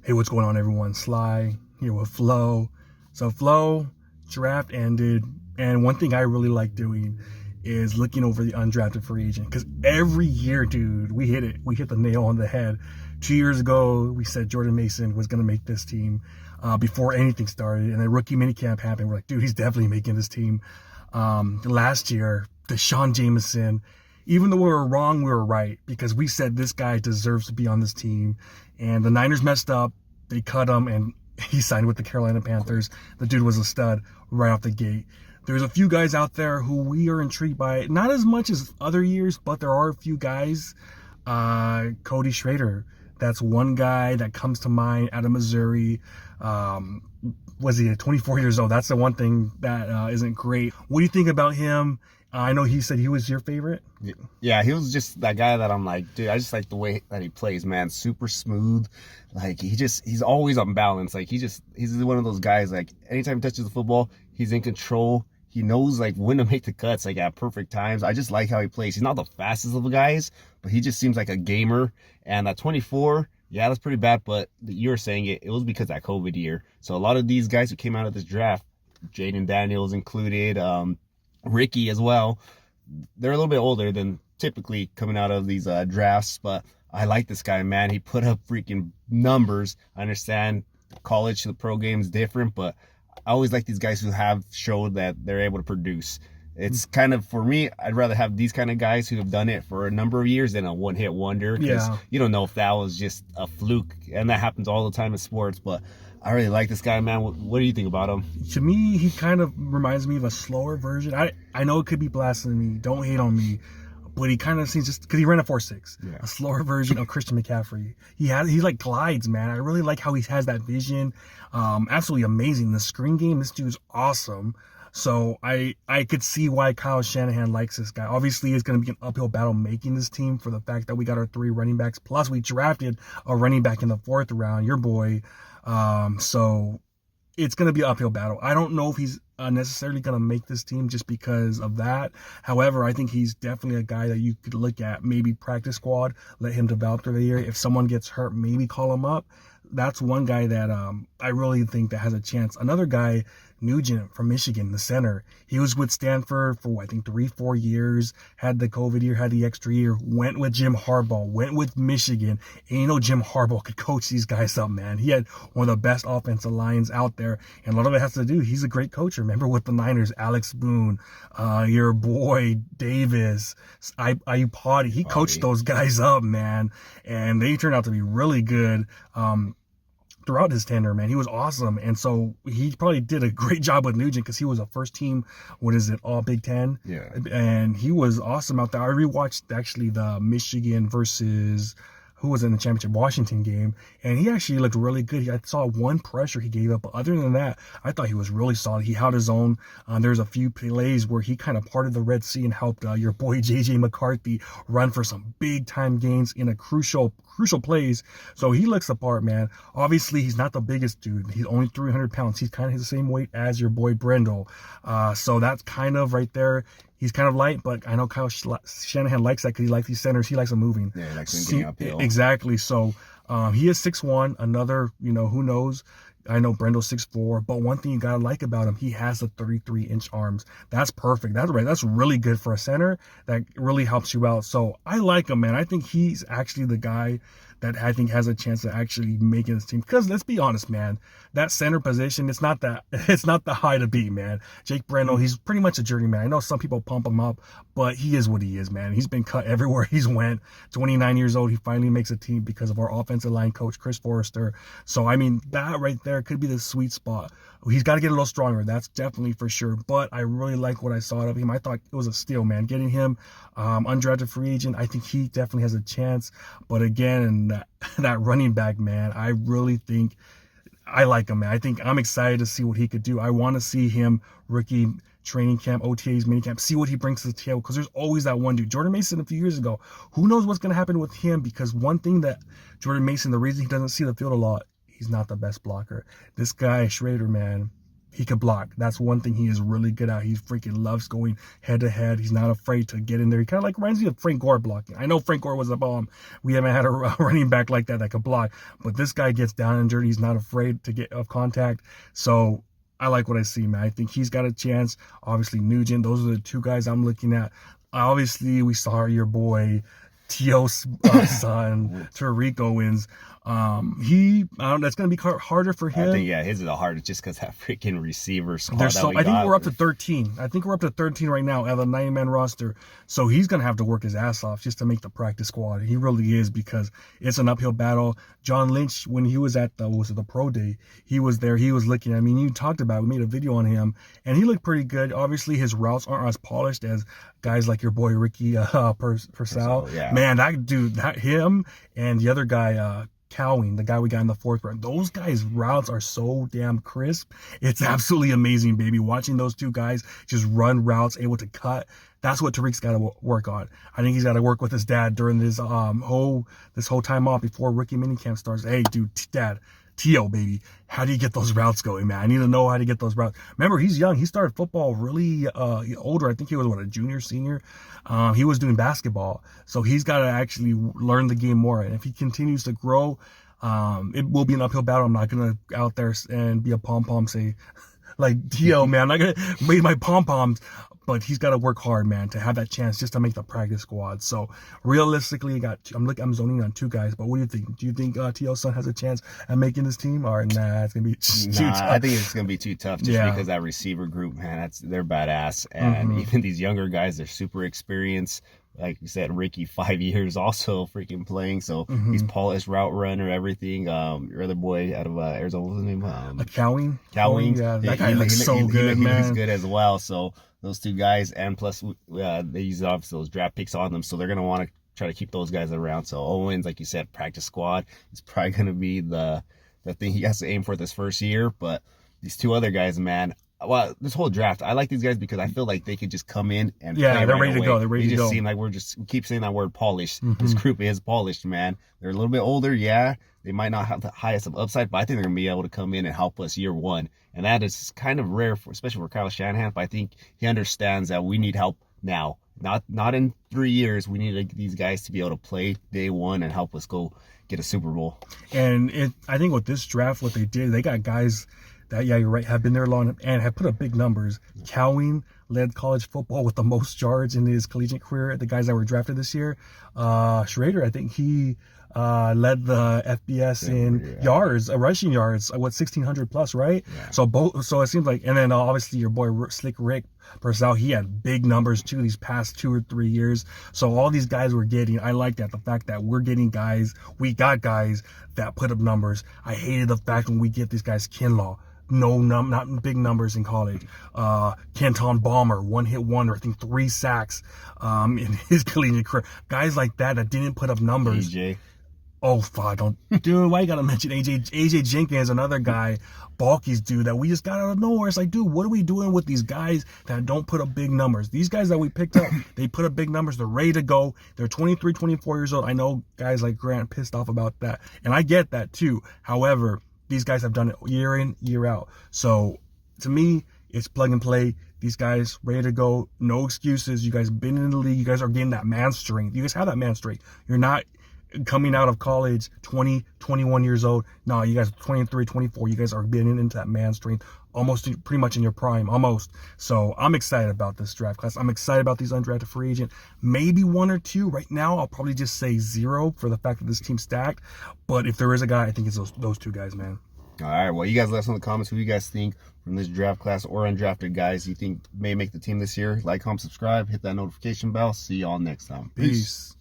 Hey, what's going on, everyone? Sly here with Flo. So, Flo, draft ended, and one thing I really like doing is looking over the undrafted free agent, because every year, dude, we hit it. We hit the nail on the head. 2 years ago, we said Jordan Mason was going to make this team before anything started, and then rookie minicamp happened. We're like, dude, he's definitely making this team. Last year, Deshaun Jameson, even though we were wrong, we were right, because we said this guy deserves to be on this team. And the Niners messed up. They cut him, and he signed with the Carolina Panthers. The dude was a stud right off the gate. There's a few guys out there who we are intrigued by, not as much as other years, but there are a few guys. Cody Schrader, that's one guy that comes to mind out of Missouri. Was he 24 years old? That's the one thing that isn't great. What do you think about him? I know he said he was your favorite. Yeah, he was just that guy that I'm like, dude, I just like the way that he plays, man. Super smooth. Like, he's always on balance. Like, he's one of those guys, like, anytime he touches the football, he's in control. He knows, like, when to make the cuts, like, at perfect times. I just like how he plays. He's not the fastest of the guys, but he just seems like a gamer. And at 24, yeah, that's pretty bad, but you were saying it was because of that COVID year. So a lot of these guys who came out of this draft, Jaden Daniels included, Ricky as well, they're a little bit older than typically coming out of these drafts, but I like this guy, man. He put up freaking numbers. I understand college to the pro game is different, but I always like these guys who have showed that they're able to produce. It's kind of, for me, I'd rather have these kind of guys who have done it for a number of years than a one-hit wonder, because you don't know if that was just a fluke, and that happens all the time in sports. But I really like this guy, man. What do you think about him? To me, he kind of reminds me of a slower version. I know it could be blasphemy. Don't hate on me. But he kind of seems, just because he ran a 4.6, a slower version of Christian McCaffrey. He like glides, man. I really like how he has that vision. Absolutely amazing. The screen game, this dude's awesome. So I could see why Kyle Shanahan likes this guy. Obviously, it's going to be an uphill battle making this team, for the fact that we got our 3 running backs. Plus, we drafted a running back in the 4th round, your boy. So it's going to be an uphill battle. I don't know if he's necessarily going to make this team just because of that. However, I think he's definitely a guy that you could look at, maybe practice squad, let him develop through the year. If someone gets hurt, maybe call him up. That's one guy that I really think that has a chance. Another guy, Nugent from Michigan, the center. He was with Stanford for, I think, 3-4 years, had the COVID year, had the extra year, went with Jim Harbaugh, went with Michigan. And you know Jim Harbaugh could coach these guys up, man. He had one of the best offensive lines out there. And a lot of it has to do, he's a great coach. Remember with the Niners, Alex Boone, your boy Davis, Iupati. He coached those guys up, man. And they turned out to be really good. Throughout his tenure, man, he was awesome. And so he probably did a great job with Nugent, because he was a first team, all Big Ten? Yeah. And he was awesome out there. I rewatched actually the Michigan versus who was in the championship, Washington game, and he actually looked really good. I saw one pressure he gave up, but other than that, I thought he was really solid. He held his own. There's a few plays where he kind of parted the Red Sea and helped your boy JJ McCarthy run for some big time gains in a crucial plays. So he looks the part, man. Obviously, he's not the biggest dude. He's only 300 pounds. He's kind of the same weight as your boy Brendel. So that's kind of right there. He's kind of light, but I know Kyle Shanahan likes that, because he likes these centers. He likes them moving. Yeah, he likes them getting uphill. Exactly. So he is 6'1". Another, who knows? I know Brendel's 6'4", but one thing you gotta like about him, he has the 33-inch arms. That's perfect. That's really good for a center. That really helps you out. So I like him, man. I think he's actually the guy that I think has a chance of actually making this team. Because let's be honest, man, that center position, it's not the high to beat, man. Jake Brendel, he's pretty much a journeyman. I know some people pump him up, but he is what he is, man. He's been cut everywhere he's went. 29 years old, he finally makes a team because of our offensive line coach, Chris Forrester. So, I mean, that right there could be the sweet spot. He's got to get a little stronger. That's definitely for sure. But I really like what I saw of him. I thought it was a steal, man. Getting him undrafted free agent, I think he definitely has a chance. But again, that running back, man, I really think I like him, man. I'm excited to see what he could do. I want to see him rookie training camp, OTAs, minicamp, see what he brings to the table, because there's always that one dude. Jordan Mason a few years ago, who knows what's going to happen with him, because one thing that Jordan Mason, the reason he doesn't see the field a lot, he's not the best blocker. This guy, Schrader, man, he could block. That's one thing he is really good at. He freaking loves going head to head. He's not afraid to get in there. He kind of like reminds me of Frank Gore blocking. I know Frank Gore was a bomb. We haven't had a running back like that could block, but this guy gets down and dirty. He's not afraid to get of contact. So I like what I see, man. I think he's got a chance. Obviously, Nugent. Those are the two guys I'm looking at. Obviously, we saw your boy T.O.'s son, Tariq Owens. That's going to be harder for him. I think, his is the hardest just because that freaking receiver squad I think we're up to 13. I think we're up to 13 right now at the 90-man roster. So he's going to have to work his ass off just to make the practice squad. He really is, because it's an uphill battle. John Lynch, when he was at the pro day, he was there. He was looking. I mean, you talked about it. We made a video on him, and he looked pretty good. Obviously, his routes aren't as polished as guys like your boy Ricky Purcell. Yeah. Man, that dude, him and the other guy, Cowing, the guy we got in the fourth round. Those guys' routes are so damn crisp. It's absolutely amazing, baby. Watching those two guys just run routes, able to cut. That's what Tariq's got to work on. I think he's got to work with his dad during this whole time off before rookie minicamp starts. Hey, dude, Dad, T.O., baby, how do you get those routes going, man? I need to know how to get those routes. Remember, he's young. He started football really older. I think he was, a junior, senior? He was doing basketball. So he's got to actually learn the game more. And if he continues to grow, it will be an uphill battle. I'm not going to out there and be a pom-pom, say, like, T.O., man, I'm not going to make my pom-poms. But he's got to work hard, man, to have that chance just to make the practice squad. So realistically, I'm zoning on two guys. But what do you think? Do you think T.O.'s son has a chance at making this team, or nah? It's gonna be too tough. I think it's gonna be too tough just because that receiver group, man, they're badass, and even these younger guys, they're super experienced. Like you said, Ricky, 5 years also freaking playing. So he's polished route runner, everything. Your other boy out of Arizona, what's his name? Cowing. Yeah, that guy looks so good, man. He's good as well. So those two guys, and plus they use obviously those draft picks on them, so they're gonna want to try to keep those guys around. So Owens, like you said, practice squad is probably gonna be the thing he has to aim for this first year. But these two other guys, man. Well, this whole draft, I like these guys because I feel like they could just come in and play they're right ready to away. go. They're ready to go. They just seem like we keep saying that word polished. This group is polished, man. They're a little bit older, yeah. They might not have the highest of upside, but I think they're gonna be able to come in and help us year one. And that is kind of rare, especially for Kyle Shanahan. But I think he understands that we need help now, not in 3 years. We need these guys to be able to play day one and help us go get a Super Bowl. And I think with this draft, what they did, they got guys that, you're right, have been there long and have put up big numbers. Cowing led college football with the most yards in his collegiate career. The guys that were drafted this year, Schrader, I think he led the FBS in yards, rushing yards, 1,600 plus, right? Yeah. So it seems like, and then obviously your boy Slick Rick Purcell, he had big numbers too these past 2 or 3 years. So all these guys we're getting, I like that. The fact that we're getting guys, we got guys that put up numbers. I hated the fact when we get these guys, Kinlaw. Not big numbers in college. Kenton Balmer, one-hit wonder, I think 3 sacks in his collegiate career. Guys like that didn't put up numbers. AJ. Oh, fuck, dude, why you gotta mention AJ Jenkins, another guy, Balky's dude, that we just got out of nowhere. It's like, dude, what are we doing with these guys that don't put up big numbers? These guys that we picked up, they put up big numbers. They're ready to go. They're 23, 24 years old. I know guys like Grant pissed off about that, and I get that too. However, these guys have done it year in, year out. So to me, it's plug and play. These guys ready to go. No excuses. You guys been in the league. You guys are getting that man strength. You guys have that man strength. You're not coming out of college 20, 21 years old. No, you guys 23, 24. You guys are getting into that man strength almost pretty much in your prime, almost. So I'm excited about this draft class. I'm excited about these undrafted free agent. Maybe 1 or 2. Right now, I'll probably just say 0 for the fact that this team's stacked. But if there is a guy, I think it's those 2 guys, man. All right. Well, you guys let us know in the comments who you guys think from this draft class or undrafted guys you think may make the team this year. Like, comment, subscribe, hit that notification bell. See y'all next time. Peace.